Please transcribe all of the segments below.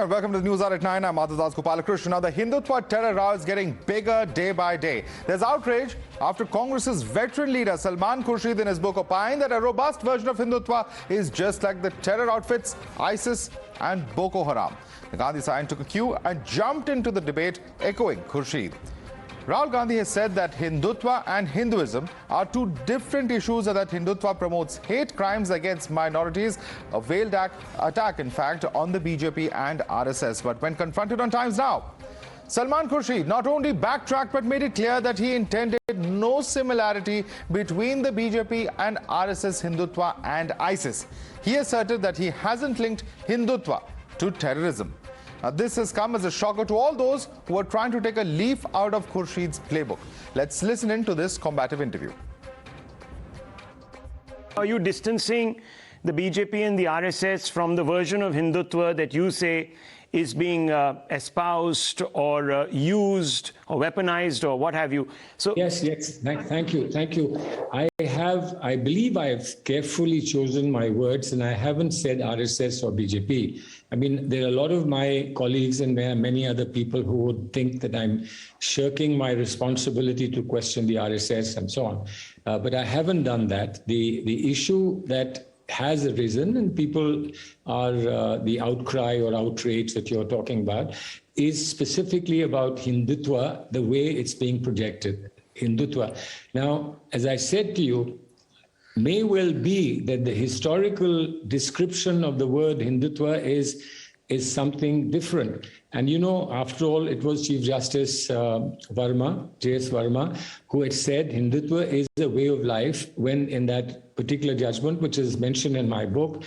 Welcome to the News Hour at 9. I'm Madhadas Gopalakrishnan. Now, the Hindutva terror row is getting bigger day by day. There's outrage after Congress's veteran leader Salman Khurshid in his book opined that a robust version of Hindutva is just like the terror outfits ISIS and Boko Haram. The Gandhi side took a cue and jumped into the debate, echoing Khurshid. Rahul Gandhi has said that Hindutva and Hinduism are two different issues and that Hindutva promotes hate crimes against minorities, a veiled attack, in fact, on the BJP and RSS. But when confronted on Times Now, Salman Khurshid not only backtracked but made it clear that he intended no similarity between the BJP and RSS, Hindutva and ISIS. He asserted that he hasn't linked Hindutva to terrorism. Now, this has come as a shocker to all those who are trying to take a leaf out of Khurshid's playbook. Let's listen in to this combative interview. Are you distancing the BJP and the RSS from the version of Hindutva that you say is being espoused or used or weaponized or what have you? So yes, thank you. I believe I have carefully chosen my words, and I haven't said RSS or BJP. I mean, there are a lot of my colleagues and there are many other people who would think that I'm shirking my responsibility to question the RSS and so on. But I haven't done that. The issue that has arisen, and people are the outcry or outrage that you're talking about, is specifically about Hindutva, the way it's being projected. Hindutva. Now, as I said to you, may well be that the historical description of the word Hindutva is something different. And you know, after all, it was Chief Justice Verma, J.S. Verma, who had said Hindutva is a way of life when in that particular judgment, which is mentioned in my book,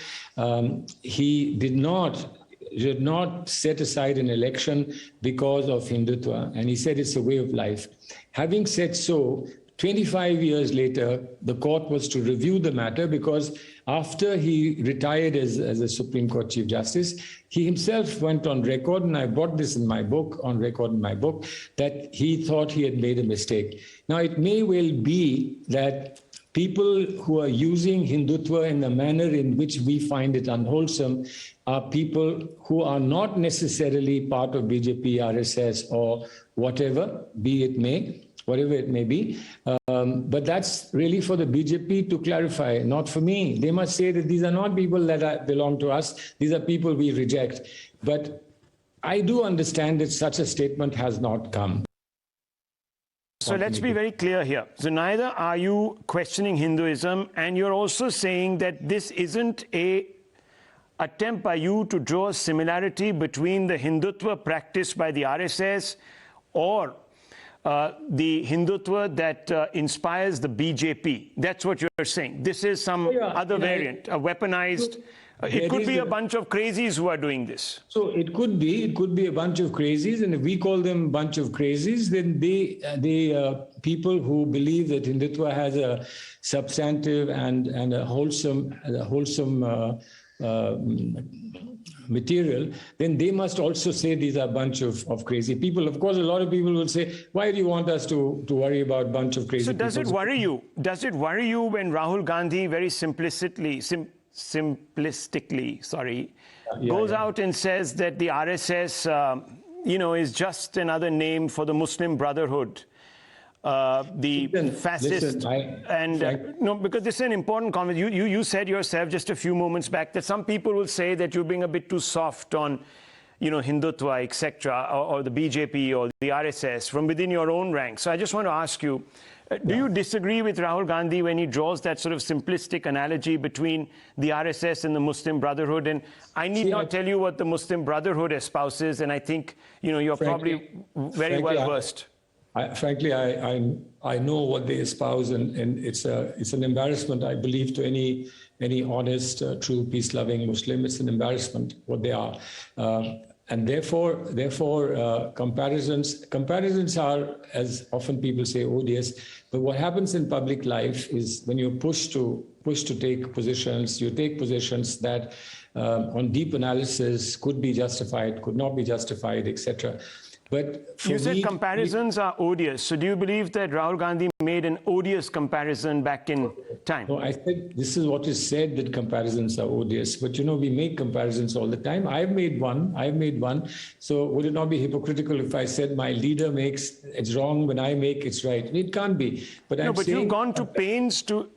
he did not set aside an election because of Hindutva. And he said it's a way of life. Having said so, 25 years later, the court was to review the matter because after he retired as a Supreme Court Chief Justice, he himself went on record, and I brought this in my book, on record in my book, that he thought he had made a mistake. Now, it may well be that people who are using Hindutva in the manner in which we find it unwholesome are people who are not necessarily part of BJP, RSS, or whatever it may be. But that's really for the BJP to clarify, not for me. They must say that these are not people that belong to us. These are people we reject. But I do understand that such a statement has not come. So let's be very clear here. So neither are you questioning Hinduism, and you're also saying that this isn't an attempt by you to draw a similarity between the Hindutva practiced by the RSS or the Hindutva that inspires the BJP. That's what you're saying. This is some other variant, a weaponized... It could be a bunch of crazies who are doing this. So it could be a bunch of crazies, and if we call them a bunch of crazies, then they people who believe that Hindutva has a substantive and a wholesome material, then they must also say these are a bunch of crazy people. Of course, a lot of people will say, why do you want us to worry about a bunch of crazy people? So does it worry you? Does it worry you when Rahul Gandhi very simplistically, goes out and says that the RSS, is just another name for the Muslim Brotherhood, fascist, because this is an important comment. You said yourself just a few moments back that some people will say that you're being a bit too soft on, Hindutva, etc., or the BJP or the RSS from within your own ranks. So I just want to ask you, do you disagree with Rahul Gandhi when he draws that sort of simplistic analogy between the RSS and the Muslim Brotherhood? And I need not tell you what the Muslim Brotherhood espouses, and I think, you're probably very well versed. Frankly, I know what they espouse, and it's an embarrassment, I believe, to any honest, true, peace-loving Muslim. It's an embarrassment what they are. And therefore, comparisons are, as often people say, odious. But what happens in public life is when you're pushed to take positions, you take positions that, on deep analysis, could be justified, could not be justified, etc. But for You said me, comparisons are odious. So do you believe that Rahul Gandhi made an odious comparison back in time? No, I said this is what is said, that comparisons are odious. But we make comparisons all the time. I've made one. So would it not be hypocritical if I said my leader makes it's wrong when I make it's right? It can't be. But No, I'm but saying, you've gone to pains to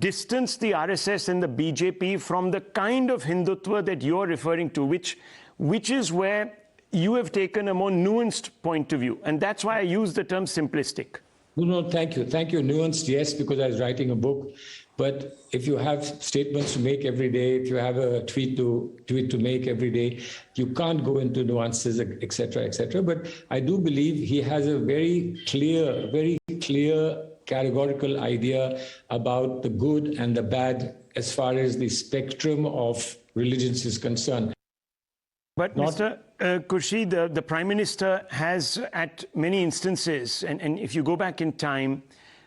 distance the RSS and the BJP from the kind of Hindutva that you're referring to, which is where you have taken a more nuanced point of view. And that's why I use the term simplistic. No, thank you. Nuanced, yes, because I was writing a book. But if you have statements to make every day, if you have a tweet to make every day, you can't go into nuances, etc., etc. But I do believe he has a very clear categorical idea about the good and the bad as far as the spectrum of religions is concerned. But Mr. Khurshid, the Prime Minister has at many instances, and if you go back in time,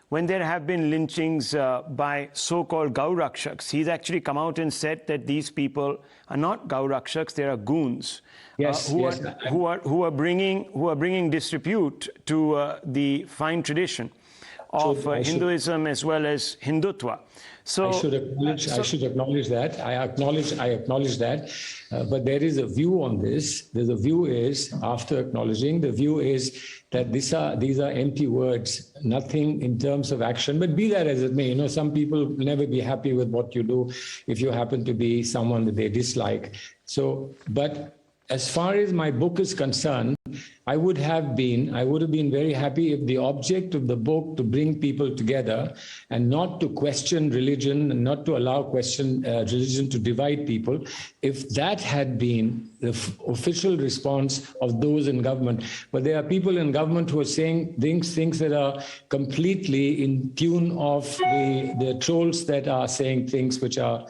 when there have been lynchings by so-called Gaurakshaks, he's actually come out and said that these people are not Gaurakshaks, they are goons. Who are bringing disrepute to the fine tradition of Hinduism as well as Hindutva. So I should acknowledge that. I acknowledge that. But there is a view on this. The view is, after acknowledging, the view is that these are empty words, nothing in terms of action. But be that as it may, some people will never be happy with what you do if you happen to be someone that they dislike. So, but as far as my book is concerned, I would have been very happy if the object of the book to bring people together and not to question religion and not to allow religion to divide people, if that had been the official response of those in government. But there are people in government who are saying things that are completely in tune of the trolls that are saying things which are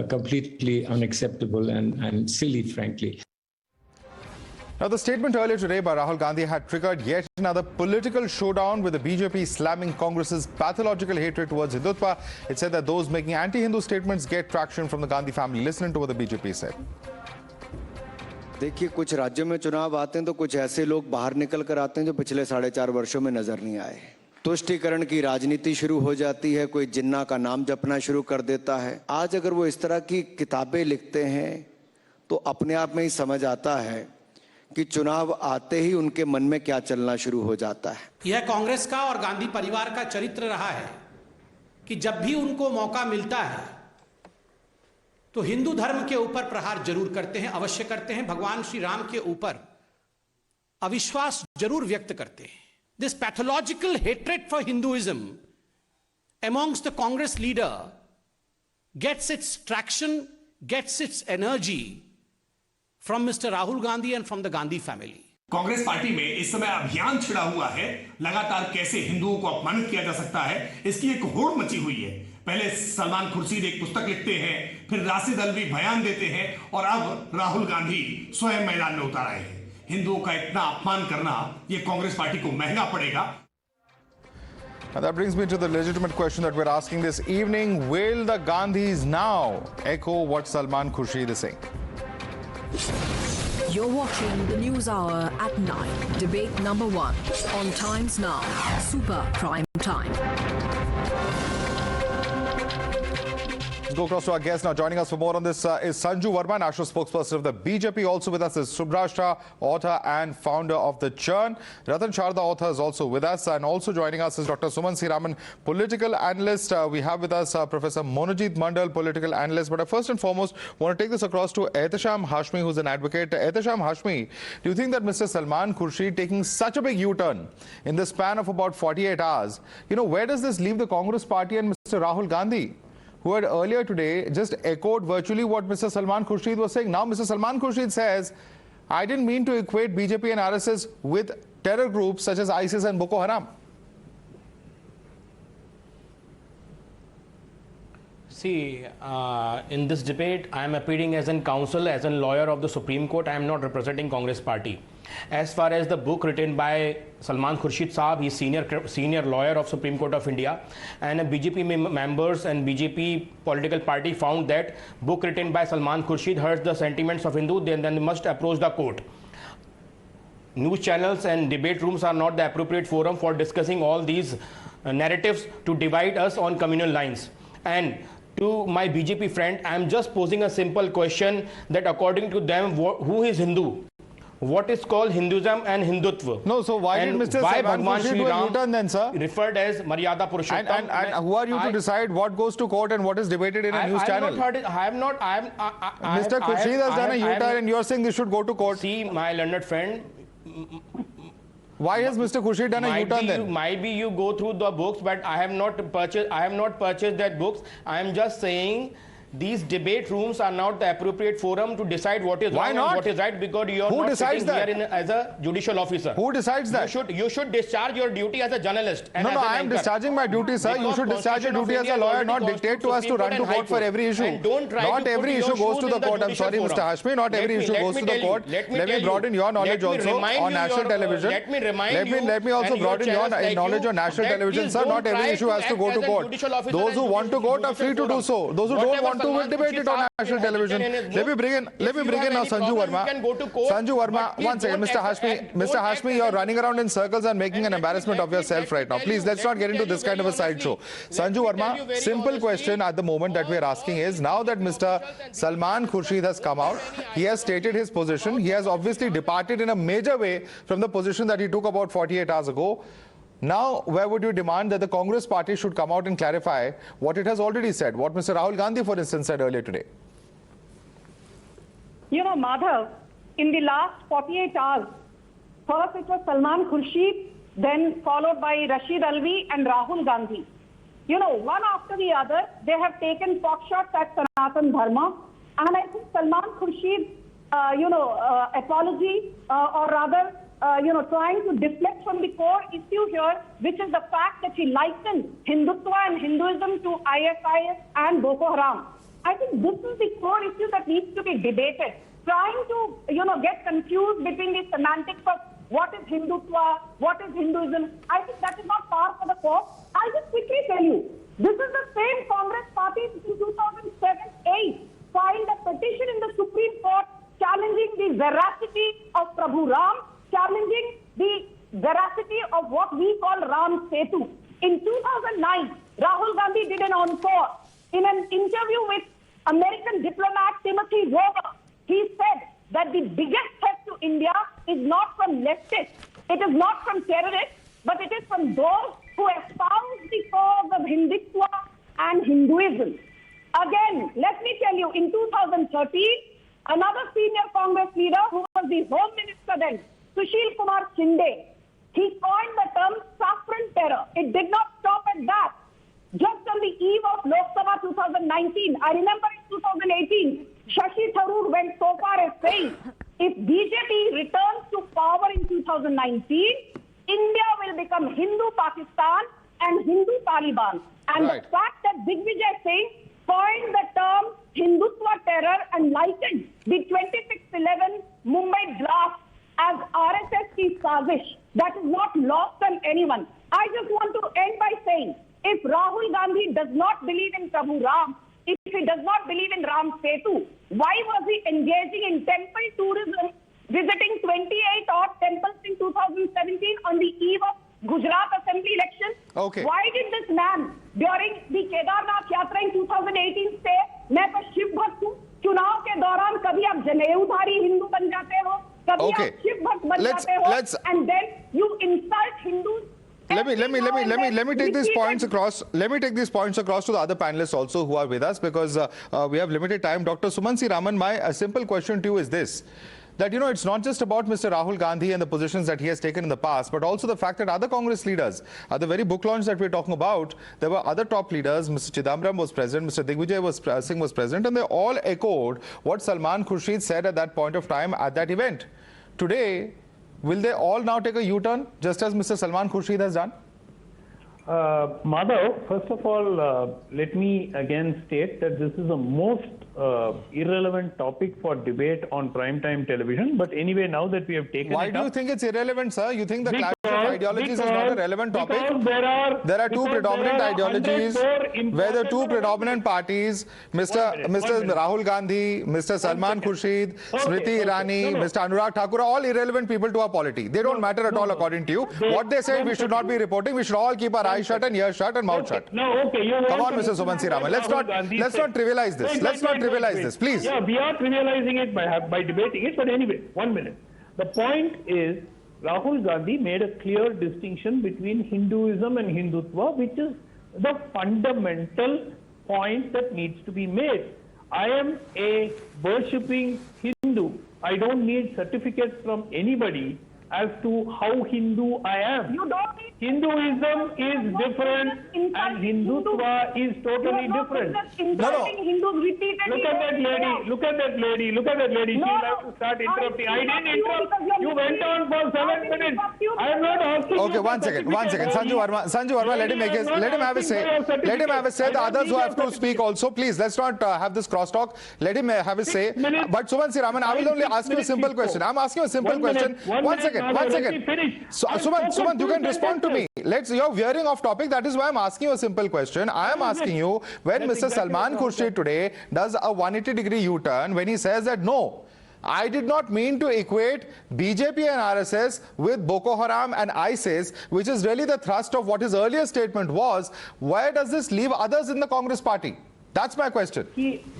completely unacceptable and silly, frankly. Now, the statement earlier today by Rahul Gandhi had triggered yet another political showdown, with the BJP slamming Congress's pathological hatred towards Hindutva. It said that those making anti-Hindu statements get traction from the Gandhi family. Listen to what the BJP said. देखिए, कुछ राज्यों में चुनाव आते हैं तो कुछ ऐसे लोग बाहर निकल कर आते हैं जो पिछले 4.5 वर्षों में नजर नहीं आए। तुष्टीकरण की राजनीति शुरू हो जाती है, कोई जिन्ना का नाम जपना शुरू कर देता है। आज अगर वो इस तरह की किताबें लिखते हैं तो अपने आप में ही समझ आता है कि चुनाव आते ही उनके मन में क्या चलना शुरू हो जाता है। यह कांग्रेस का और गांधी परिवार का चरित्र रहा है कि जब भी उनको मौका मिलता है तो हिंदू धर्म के ऊपर प्रहार जरूर करते हैं, अवश्य करते हैं। भगवान श्री राम के ऊपर अविश्वास जरूर व्यक्त करते हैं। This pathological hatred for Hinduism amongst the Congress leader gets its traction, gets its energy from Mr. Rahul Gandhi and from the Gandhi family. Congress party में इस समय अभियान छिड़ा हुआ है, लगातार कैसे हिंदुओं को अपमानित किया जा सकता है, इसकी एक होड़ मची हुई है। पहले सलमान खुर्शीद एक पुस्तक लिखते हैं, फिर राशिद अल्वी बयान देते हैं और अब राहुल गांधी स्वयं मैदान में उतर आए हैं। हिंदुओं का इतना अपमान करना ये कांग्रेस पार्टी को महंगा पड़ेगा। And that brings me to the legitimate question that we're asking this evening. Will the Gandhis now echo what Salman Khurshid is saying? You're watching the News Hour at 9. Debate number 1 on Times Now. Super Prime Time. Let's go across to our guest now. Joining us for more on this is Sanju Verma, national spokesperson of the BJP. Also with us is Subhrashta, author and founder of The Churn. Ratan Sharda, author, is also with us. And also joining us is Dr. Suman Siraman, political analyst. We have with us Professor Monojit Mandal, political analyst. But I first and foremost want to take this across to Ehtesham Hashmi, who's an advocate. Ehtesham Hashmi, do you think that Mr. Salman Khurshid taking such a big U-turn in the span of about 48 hours, where does this leave the Congress party and Mr. Rahul Gandhi, who had earlier today just echoed virtually what Mr. Salman Khurshid was saying? Now Mr. Salman Khurshid says, I didn't mean to equate BJP and RSS with terror groups such as ISIS and Boko Haram. See, in this debate, I am appearing as a counsel, as a lawyer of the Supreme Court. I am not representing Congress party. As far as the book written by Salman Khurshid Saab, he's senior lawyer of Supreme Court of India, and BJP members and BJP political party found that book written by Salman Khurshid hurts the sentiments of Hindu, then they must approach the court. news channels and debate rooms are not the appropriate forum for discussing all these narratives to divide us on communal lines. And to my BJP friend, I am just posing a simple question that according to them, who is Hindu? What is called Hinduism and Hindutva? No, so why did Mr. Salman Khurshid do a U-turn then, sir? Referred as Maryada Purushottam. And who are you to decide what goes to court and what is debated in a news channel? Mr. Khurshid has done a U-turn and you're saying this should go to court. See, my learned friend. Why has Mr. Khurshid done a U-turn then? Might be you go through the books, but I have not purchased that books. I am just saying these debate rooms are not the appropriate forum to decide what is wrong and what is right, because you are not sitting here as a judicial officer. Who decides that? You should discharge your duty as a journalist. And no, I am discharging my duty, sir. You should discharge your duty as a lawyer, not dictate to us to run to court for every issue. Not every issue goes to the court. I'm sorry, Mr. Hashmi, not every issue goes to the court. Let me broaden your knowledge also on national television. Let me also broaden your knowledge on national television, sir. Not every issue has to go to court. Those who want to go are free to do so. Those who don't want to will debate it on national television. Let me bring in now Sanju Verma. Sanju Verma, one second, Mr. Hashmi, you're running around in circles and making an embarrassment of yourself right now. Please, let's not get into this kind of a sideshow. Sanju Verma, simple question at the moment that we're asking is, now that Mr. Salman Khurshid has come out, he has stated his position. He has obviously departed in a major way from the position that he took about 48 hours ago. Now, where would you demand that the Congress party should come out and clarify what it has already said, what Mr. Rahul Gandhi, for instance, said earlier today? You know, Madhav, in the last 48 hours, first it was Salman Khurshid, then followed by Rashid Alvi and Rahul Gandhi. You know, one after the other, they have taken pot shots at Sanatan Dharma. And I think Salman Khurshid, apology, or rather, trying to deflect from the core issue here, which is the fact that he likened Hindutva and Hinduism to ISIS and Boko Haram. I think this is the core issue that needs to be debated. Trying to, get confused between the semantics of what is Hindutva, what is Hinduism. I think that is not par for the course. I'll just quickly tell you, this is the same Congress party in 2007-8 filed a petition in the Supreme Court challenging the veracity of Prabhu Ram, challenging the veracity of what we call Ram Setu. In 2009, Rahul Gandhi did an encore. In an interview with American diplomat Timothy Rover, he said that the biggest threat to India is not from leftists, it is not from terrorists, but it is from those who espouse the cause of Hindutva and Hinduism. Again, let me tell you, in 2013, another senior Congress leader who was the Home Minister then, Sushil Kumar Shinde, he coined the term saffron terror. It did not stop at that. Just on the eve of Lok Sabha 2019, I remember in 2018, Shashi Tharoor went so far as saying, if BJP returns to power in 2019, India will become Hindu Pakistan and Hindu Taliban. And the fact that Digvijay Singh coined the term Hindutva terror and likened the 26/11 Mumbai blast as RSS ki sazish, that is not lost on anyone. I just want to end by saying, if Rahul Gandhi does not believe in Prabhu Ram, if he does not believe in Ram Setu, why was he engaging in temple tourism, visiting 28 odd temples in 2017 on the eve of Gujarat Assembly elections? Okay. Why did this man, during the Kedarnath Yatra in 2018, say, मैं तो शिव भक्त हूँ, चुनाव के दौरान कभी आप जनेऊधारी हिंदू बन जाते हो, कभी आप शिव भक्त बन जाते हो, and then you insult Hindus? Let me take these points across. Let me take these points across to the other panelists also who are with us, because we have limited time. Dr. Sumansi Raman, my simple question to you is this: that it's not just about Mr. Rahul Gandhi and the positions that he has taken in the past, but also the fact that other Congress leaders, at the very book launch that we're talking about, there were other top leaders. Mr. Chidambaram was present, Mr. Digvijay Singh was present, and they all echoed what Salman Khurshid said at that point of time at that event. Today, will they all now take a U-turn, just as Mr. Salman Khurshid has done? Madhav, first of all, let me again state that this is the most irrelevant topic for debate on primetime television. But anyway, now that we have taken Why it do you up, think it's irrelevant, sir? You think the clash of Because- ideologies is because- not a relevant topic? because There are two because predominant there are ideologies 104 where the two important- predominant parties, Mr. One minute. Rahul Gandhi, Mr. Salman Khurshid, Smriti okay. Irani, No, no. Mr. Anurag Thakur are all irrelevant people to our polity. They don't matter at all according to you. What they say we should not be reporting. We should all keep our eyes shut and ears shut and mouth shut. No, okay. You Come want on, to Mr. Sumansi Raman. Let's Rahul not Gandhi let's said- not trivialize this. Wait, Let's wait, not wait, trivialize wait. this, please. Yeah, we are trivializing it by debating it. But anyway, 1 minute. The point is, Rahul Gandhi made a clear distinction between Hinduism and Hindutva, which is the fundamental point that needs to be made. I am a worshipping Hindu. I don't need certificates from anybody as to how Hindu I am. You don't need Hinduism is different and Hindutva is totally different. Insulting Hindus repeatedly. Look at that lady. Look at that lady. Look at that lady. She No, will have to start interrupting. I didn't interrupt. You went on for 7 minutes. I am not asking. Okay, you one for second. certificate. Sanju Verma, let him make his, let him have his say. Let him have his say. The others who have to speak also, please, let's not have this crosstalk. Let him have his say. minutes. But Sumansi Raman, I will only 6 ask you a minutes simple he question. spoke. I'm asking you a simple 1 minute, question. 1 One minute, second, Madhav, one let me second. finish. So, I've Suman, spoken you two can respond to me. You're veering off topic. That is why I'm asking you a simple question. I am asking you, when That's Mr. exactly Salman what I was Khurshid today does a 180-degree U-turn when he says that no, I did not mean to equate BJP and RSS with Boko Haram and ISIS, which is really the thrust of what his earlier statement was. Where does this leave others in the Congress party? That's my question.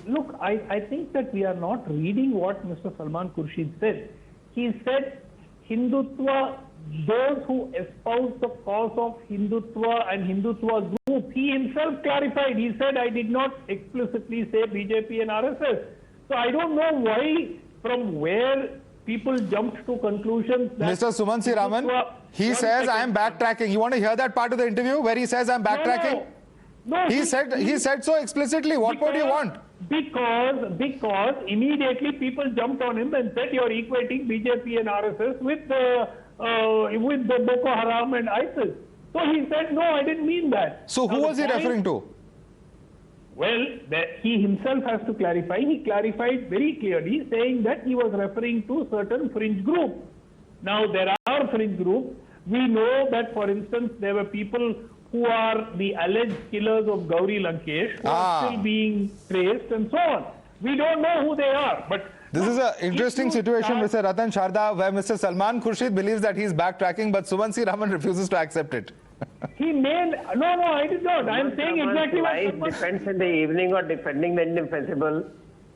Look, I think that we are not reading what Mr. Salman Khurshid said. He said Hindutva, those who espouse the cause of Hindutva and Hindutva group, he himself clarified. He said, I did not explicitly say BJP and RSS. So I don't know why, from where people jumped to conclusions that Mr. Sumansi Raman, Hindutva- he One says I am second. backtracking. You want to hear that part of the interview where he says I'm backtracking? No, He said so explicitly. What more do you want? Because immediately people jumped on him and said you're equating BJP and RSS with the Boko Haram and ISIS. So he said, no, I didn't mean that. So who Now, was the he point- referring to? Well, he himself has to clarify. He clarified very clearly, saying that he was referring to certain fringe group. Now, there are fringe groups. We know that, for instance, there were people who are the alleged killers of Gauri Lankesh who are still being traced and so on. We don't know who they are, but This is an interesting if you situation, start- Mr. Ratan Sharda, where Mr. Salman Khurshid believes that he's backtracking, but Sumansi Raman refuses to accept it. He made no, I did not. I am saying exactly what. Life depends in the evening or defending the indefensible.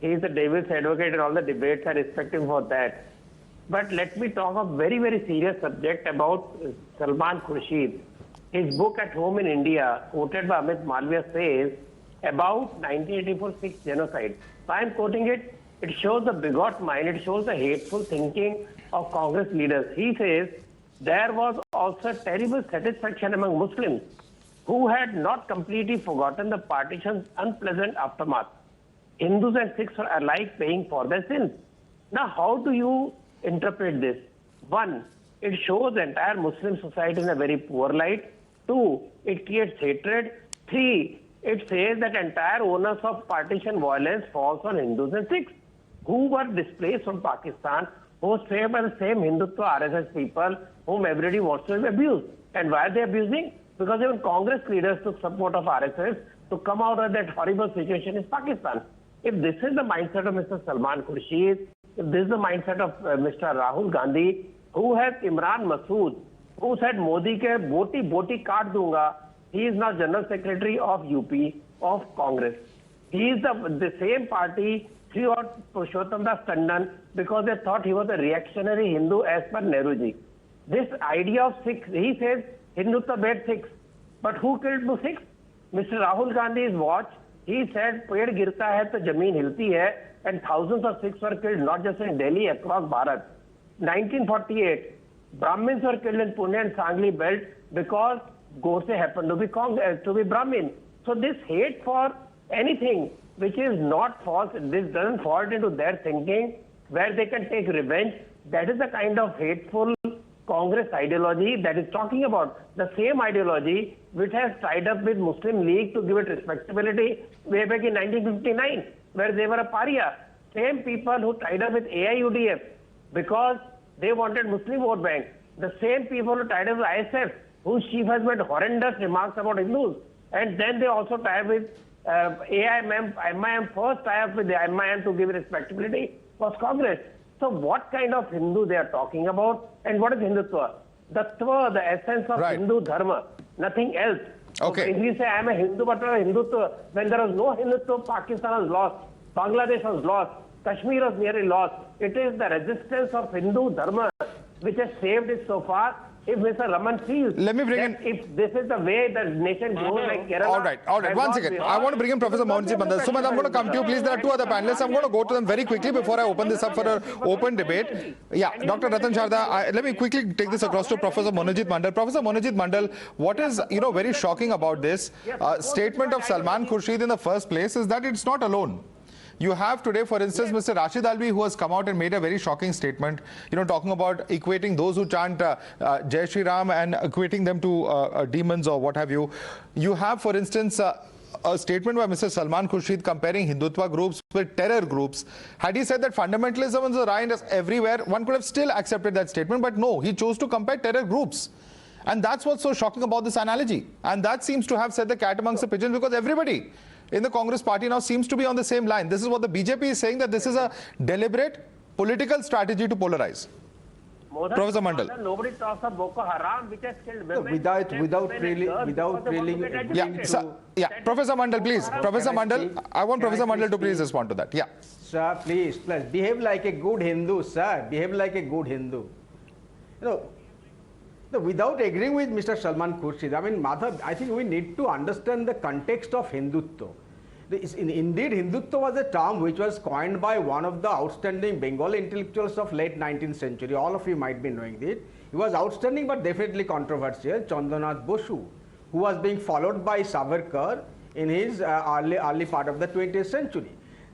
He is the devil's advocate and all the debates I respect him for that. But let me talk a very, very serious subject about Salman Khurshid. His book At Home in India, quoted by Amit Malviya, says about 1984 Sikh genocide. So I am quoting it. It shows the bigot mind. It shows the hateful thinking of Congress leaders. He says there was also terrible satisfaction among Muslims who had not completely forgotten the partition's unpleasant aftermath. Hindus and Sikhs were alike paying for their sins. Now, how do you interpret this? One, it shows the entire Muslim society in a very poor light. Two, it creates hatred. Three, it says that entire onus of partition violence falls on Hindus and Sikhs, who were displaced from Pakistan, who was saved by the same Hindutva RSS people whom everybody wants to abuse. And why are they abusing? Because even Congress leaders took support of RSS to come out of that horrible situation in Pakistan. If this is the mindset of Mr. Salman Khurshid, if this is the mindset of Mr. Rahul Gandhi, who has Imran Masood, who said Modi ke boti kaat dunga, he is now General Secretary of UP of Congress. He is the same party threw out Purushottam Das Tandon because they thought he was a reactionary Hindu as per Nehruji. This idea of Sikhs, he says Hindutva bad Sikhs. But who killed the Sikhs? Mr. Rahul Gandhi's watch, he said, Ped girta hai to zameen hilti hai, and thousands of Sikhs were killed not just in Delhi, across Bharat. 1948, Brahmins were killed in Pune and Sangli belt because Godse happened to be Brahmin. So this hate for anything which is not false, this doesn't fall into their thinking where they can take revenge. That is the kind of hateful Congress ideology that is talking about. The same ideology which has tied up with Muslim League to give it respectability way back in 1959. where they were a pariah. Same people who tied up with AIUDF because they wanted Muslim vote bank. The same people who tied up with ISF, whose chief has made horrendous remarks about Hindus. And then they also tie up with MIM, first tie up with the MIM to give respectability was Congress. So what kind of Hindu they are talking about? And what is Hindutva? The essence of Hindu Dharma, nothing else. Okay. So if you say I am a Hindu, but not a Hindutva, when there was no Hindutva, Pakistan has lost, Bangladesh has lost, Kashmir has nearly lost. It is the resistance of Hindu Dharma which has saved it so far. If Mr. Raman feels Let me bring in, if this is the way the nation grows like Kerala... All right. One second. I want to bring in Professor Mohanji Mandal. Sumant, I'm going to come to you, please. There are two other panelists. I'm going to go to them very quickly before I open this up for an open debate. Yeah, Dr. Ratan Sharda, let me quickly take this across to Professor Monojit Mandal. Professor Monojit Mandal, what is very shocking about this statement of Salman Khurshid in the first place is that it's not alone. You have today, for instance, Mr. Rashid Alvi, who has come out and made a very shocking statement, talking about equating those who chant Jai Shri Ram and equating them to demons or what have you. You have, for instance, a statement by Mr. Salman Khurshid comparing Hindutva groups with terror groups. Had he said that fundamentalism is around us everywhere, one could have still accepted that statement, but no, he chose to compare terror groups. And that's what's so shocking about this analogy. And that seems to have set the cat amongst the pigeons, because everybody in the Congress party now seems to be on the same line. This is what the BJP is saying, that this is a deliberate political strategy to polarize. Professor Mandal. Nobody talks of Boko Haram, which has killed women. Without trailing. Professor Mandal, please. Professor Mandal, I want Professor Mandal to please respond to that. Yeah. Sir, please, behave like a good Hindu, sir. Behave like a good Hindu. Without agreeing with Mr. Salman Khurshid, Madhav, I think we need to understand the context of Hindutva. Indeed, Hindutva was a term which was coined by one of the outstanding Bengali intellectuals of late 19th century. All of you might be knowing it. He was outstanding but definitely controversial, Chandranath Bosu, who was being followed by Savarkar in his early part of the 20th century.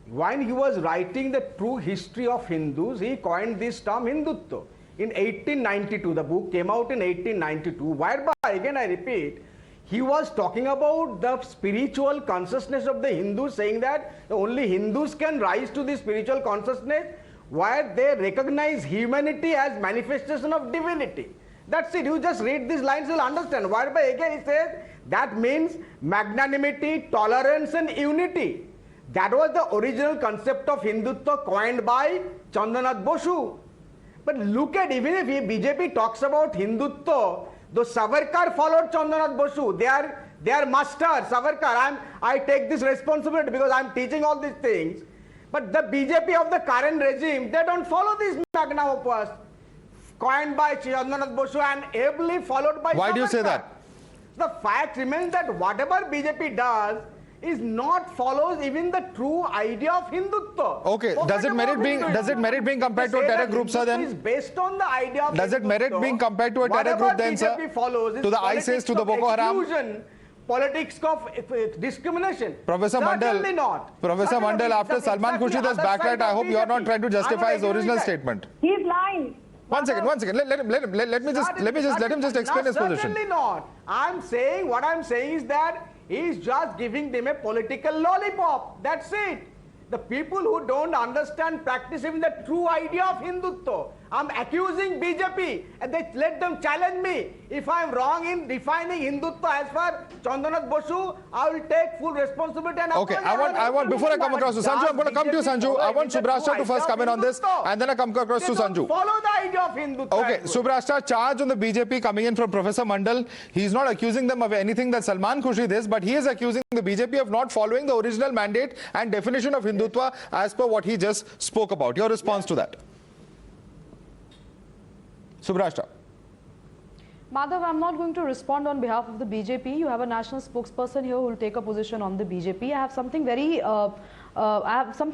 When he was writing the true history of Hindus, he coined this term Hindutva. In 1892, the book came out in 1892, whereby, again I repeat, he was talking about the spiritual consciousness of the Hindus, saying that only Hindus can rise to this spiritual consciousness where they recognize humanity as manifestation of divinity. That's it. You just read these lines, you'll understand. Whereby again he says that means magnanimity, tolerance and unity. That was the original concept of Hindutva coined by Chandranath Bosu. But look at, even if BJP talks about Hindutva, though Savarkar followed Chandranath Bosu, they are masters. Savarkar, I take this responsibility because I'm teaching all these things. But the BJP of the current regime, they don't follow this magna opus coined by Chandranath Bosu and ably followed by Why Savarkar. do you say that? The fact remains that whatever BJP does is not follows even the true idea of Hindutva. Okay, does it merit being compared to a terror group, sir, then? Is based on the idea of Does it merit being compared to a terror group, then, sir? To the ISIS, to the Boko Haram? Politics of discrimination. Professor Certainly Mandal, not. Professor Mandal, after Salman Khurshid has backtracked, I hope you are not trying to justify his original statement. He's lying. One second. Let him just explain his position. Certainly not. What I'm saying is that he's just giving them a political lollipop. That's it. The people who don't understand practicing the true idea of Hindutva. I'm accusing BJP and they let them challenge me. If I'm wrong in defining Hindutva as for Chandranath Bosu, I will take full responsibility. And okay, I want before I come across to Sanju, I'm going to come to you, Sanju. I want Subrashta to first come in on this and then I come across to Sanju. Follow the idea of Hindutva. Okay, Subrashta, charge on the BJP coming in from Professor Mandal. He's not accusing them of anything that Salman Khurshid is, but he is accusing the BJP of not following the original mandate and definition of Hindutva as per what he just spoke about. Your response to that? Subrashta. Madhav, I'm not going to respond on behalf of the BJP. You have a national spokesperson here who will take a position on the BJP. I have something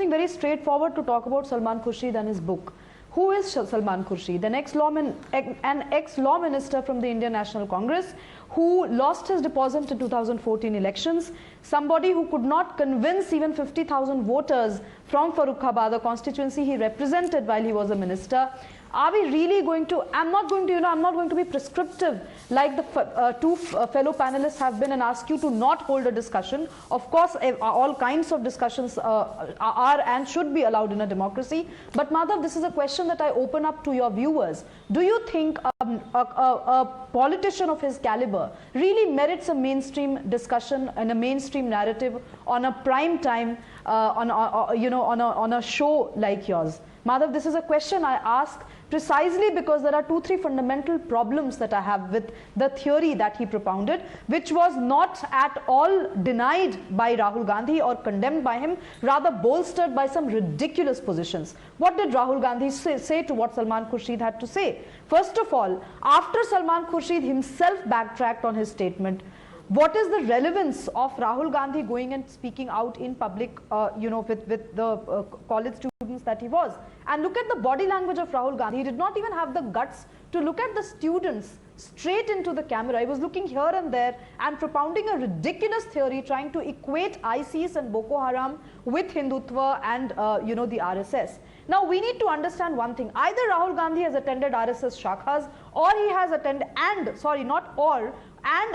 very straightforward to talk about Salman Khurshid and his book. Who is Salman Khurshid? An ex-law minister from the Indian National Congress who lost his deposit in 2014 elections. Somebody who could not convince even 50,000 voters from Farrukhabad, the constituency he represented while he was a minister. Are we really going to, I'm not going to be prescriptive like the two fellow panelists have been and ask you to not hold a discussion. Of course, all kinds of discussions are and should be allowed in a democracy. But Madhav, this is a question that I open up to your viewers. Do you think a politician of his caliber really merits a mainstream discussion and a mainstream narrative on a prime time, on a show like yours? Madhav, this is a question I ask precisely because there are 2-3 fundamental problems that I have with the theory that he propounded, which was not at all denied by Rahul Gandhi or condemned by him, rather bolstered by some ridiculous positions. What did Rahul Gandhi say to what Salman Khurshid had to say? First of all, after Salman Khurshid himself backtracked on his statement, what is the relevance of Rahul Gandhi going and speaking out in public, with the college students that he was? And look at the body language of Rahul Gandhi. He did not even have the guts to look at the students straight into the camera. He was looking here and there and propounding a ridiculous theory, trying to equate ISIS and Boko Haram with Hindutva and, the RSS. Now, we need to understand one thing. Either Rahul Gandhi has attended RSS shakhas, or he has attended, and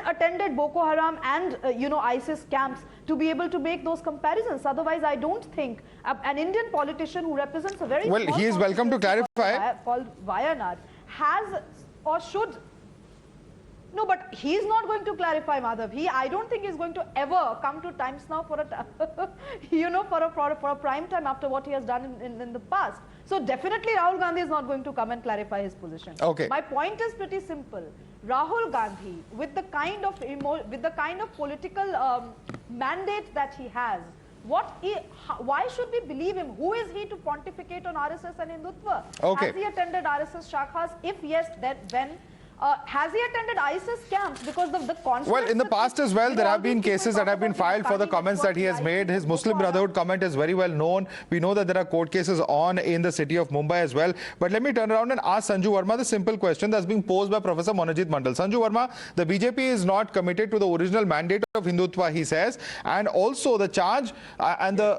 attended Boko Haram and ISIS camps to be able to make those comparisons. Otherwise, I don't think an Indian politician who represents a very well, he is welcome to clarify. Called Wayanad has or should. No, but he is not going to clarify, Madhav. I don't think he's going to ever come to Times Now for a prime time after what he has done in the past. So definitely Rahul Gandhi is not going to come and clarify his position. Okay. My point is pretty simple. Rahul Gandhi, with the kind of political mandate that he has, why should we believe him? Who is he to pontificate on RSS and Hindutva? Okay. Has he attended RSS shakhas? If yes, then when? Has he attended ISIS camps? Because of the conflict. Well, in the past as well, there have been cases that have been filed for the comments that he has made. His Muslim Brotherhood comment is very well known. We know that there are court cases on in the city of Mumbai as well. But let me turn around and ask Sanju Verma the simple question that's being posed by Professor Monojit Mandal. Sanju Verma, the BJP is not committed to the original mandate of Hindutva, he says. And also the charge and the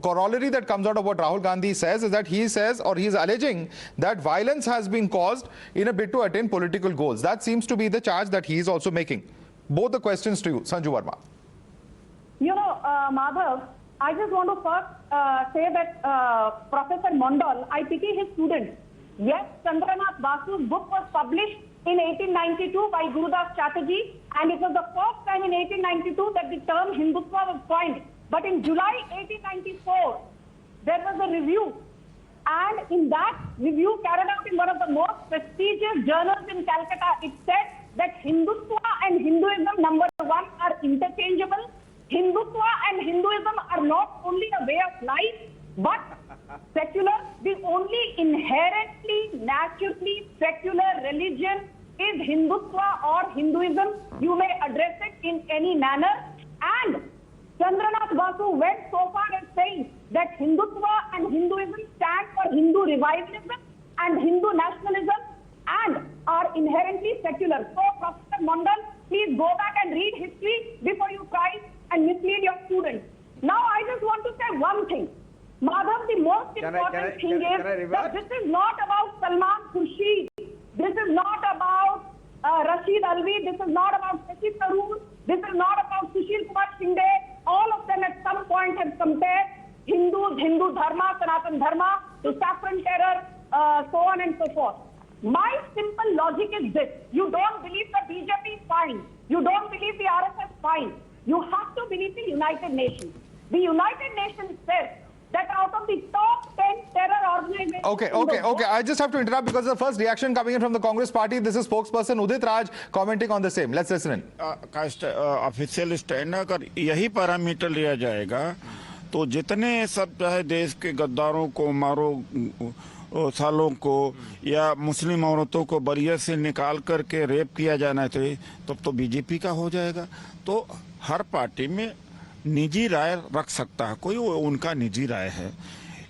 corollary that comes out of what Rahul Gandhi says is that he says, or he is alleging, that violence has been caused in a bid to attain political goals. That seems to be the charge that he is also making. Both the questions to you, Sanju Verma. Madhav, I just want to first say that Professor Mondal, I pity his students. Yes, Chandranath Basu's book was published in 1892 by Gurudas Chatterjee, and it was the first time in 1892 that the term Hindutva was coined. But in July 1894, there was a review. And in that review carried out in one of the most prestigious journals in Calcutta, it said that Hindutva and Hinduism, number one, are interchangeable. Hindutva and Hinduism are not only a way of life, but secular. The only inherently, naturally secular religion is Hindutva or Hinduism. You may address it in any manner. And Chandranath Basu went so far as saying that Hindutva and Hinduism stand for Hindu revivalism and Hindu nationalism and are inherently secular. So, Professor Mondal, please go back and read history before you try and mislead your students. Now, I just want to say one thing. Madhav, the most important thing is that this is not about Salman Khurshid. This is not about Rashid Alvi. This is not about Shashi Tharoor. This is not about Sushil Kumar Shinde. All of them at some point have compared Hindus, Hindu Dharma, Sanatan Dharma to saffron terror, so on and so forth. My simple logic is this. You don't believe the BJP is fine. You don't believe the RSS is fine. You have to believe the United Nations. The United Nations says that out of the top 10 terror organizations... Okay. I just have to interrupt because the first reaction coming in from the Congress party, this is spokesperson Udit Raj commenting on the same. Let's listen in. Official stand है, अगर यही parameter लिया जाएगा तो जितने सब चाहे देश के गद्दारों को मारो, सालों को या मुस्लिम औरतों को बरिया से निकाल करके रेप किया जाना चाहिए, तब तो बीजेपी का हो जाएगा। तो हर पार्टी में निजी राय रख सकता है कोई, वो उनका निजी राय है,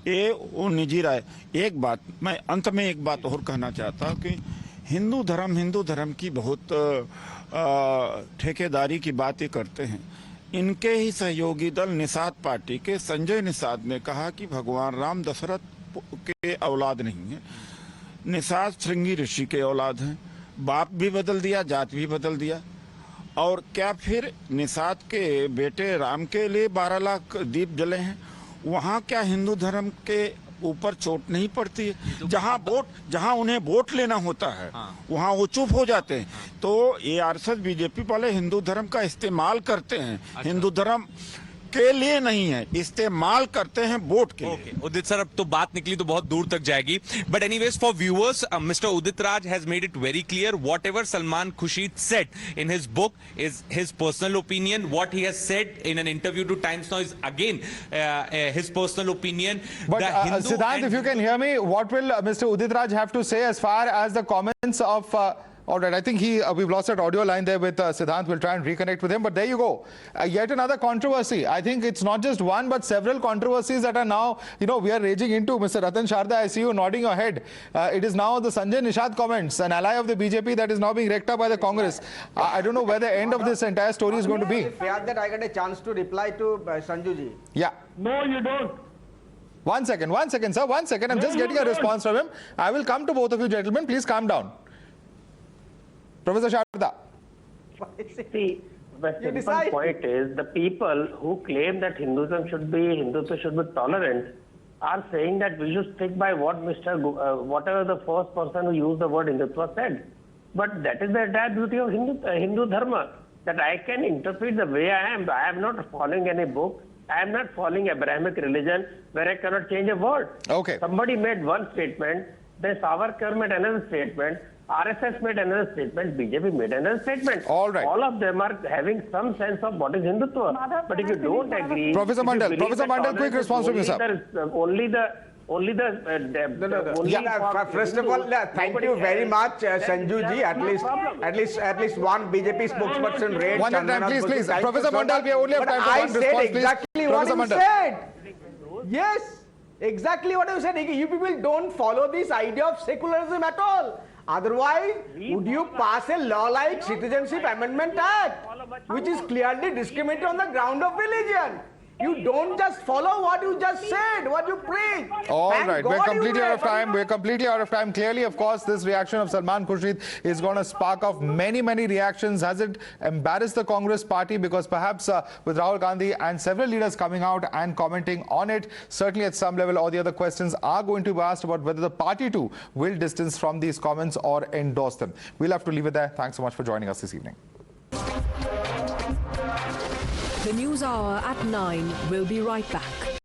ये वो निजी राय। एक बात मैं अंत में एक बात और कहना चाहता हूँ कि हिंदू धर्म की बहुत ठेकेदारी की बातें करते हैं। इनके ही सहयोगी दल निषाद पार्टी के संजय निषाद ने कहा कि भगवान राम दशरथ के औलाद नहीं है। निषाद श्रृंगी ऋषि के औलाद हैं, बाप भी बदल दिया, जात भी बदल दिया। और क्या फिर निषाद के बेटे राम के लिए 12 लाख दीप जले हैं? वहाँ क्या हिंदू धर्म के ऊपर चोट नहीं पड़ती है? जहाँ उन्हें वोट लेना होता है वहाँ वो चुप हो जाते हैं। तो ये आरएसएस बीजेपी वाले हिंदू धर्म का इस्तेमाल करते हैं, हिंदू धर्म के लिए नहीं है, इस्तेमाल करते हैं वोट के लिए। उदित सर, अब तो बात निकली तो बहुत दूर तक जाएगी, but anyways for viewers, mister Udit Raj has made it very clear whatever Salman Khurshid said in his book is his personal opinion. What he has said in an interview to Times Now is again his personal ओपिनिon. But Siddhant, if you can hear me, what will Mr. Udit Raj have to say as far as the comments of all right, I think we've lost that audio line there with Siddhant. We'll try and reconnect with him. But there you go. Yet another controversy. I think it's not just one, but several controversies that are now, we are raging into. Mr. Ratan Sharda, I see you nodding your head. It is now the Sanjay Nishad comments, an ally of the BJP that is now being wrecked up by the Congress. I don't know where the end of this entire story is going to be. Fair that I get a chance to reply to Sanjuji. Yeah. No, you don't. One second, sir. 1 second. I'm just getting a response from him. I will come to both of you gentlemen. Please calm down. Professor Sharda. See, the simple point is the people who claim that Hindutva should be tolerant are saying that we should stick by what whatever the first person who used the word Hindutva said. But that is the entire beauty of Hindu Dharma, that I can interpret the way I am. I am not following any book. I am not following Abrahamic religion where I cannot change a word. Okay. Somebody made one statement, then Savarkar made another statement, RSS made another statement, BJP made another statement. All right. All of them are having some sense of what is Hindutva. But if you don't agree... Professor Mandal, quick response from you, sir. First of all, thank you very much, Sanjuji. At least one BJP spokesperson read. One at a time, please. Professor Mandal, we only have time for one response, please. I said exactly what you said. Yes, exactly what you said. You people don't follow this idea of secularism at all. Otherwise, would you pass a law like Citizenship Amendment Act, which is clearly discriminated on the ground of religion? You don't just follow what you just said, what you preach. All right, we're completely out of time. We're completely out of time. Clearly, of course, this reaction of Salman Khurshid is going to spark off many, many reactions. Has it embarrassed the Congress party? Because perhaps with Rahul Gandhi and several leaders coming out and commenting on it, certainly at some level all the other questions are going to be asked about whether the party too will distance from these comments or endorse them. We'll have to leave it there. Thanks so much for joining us this evening. The News Hour at 9 will be right back.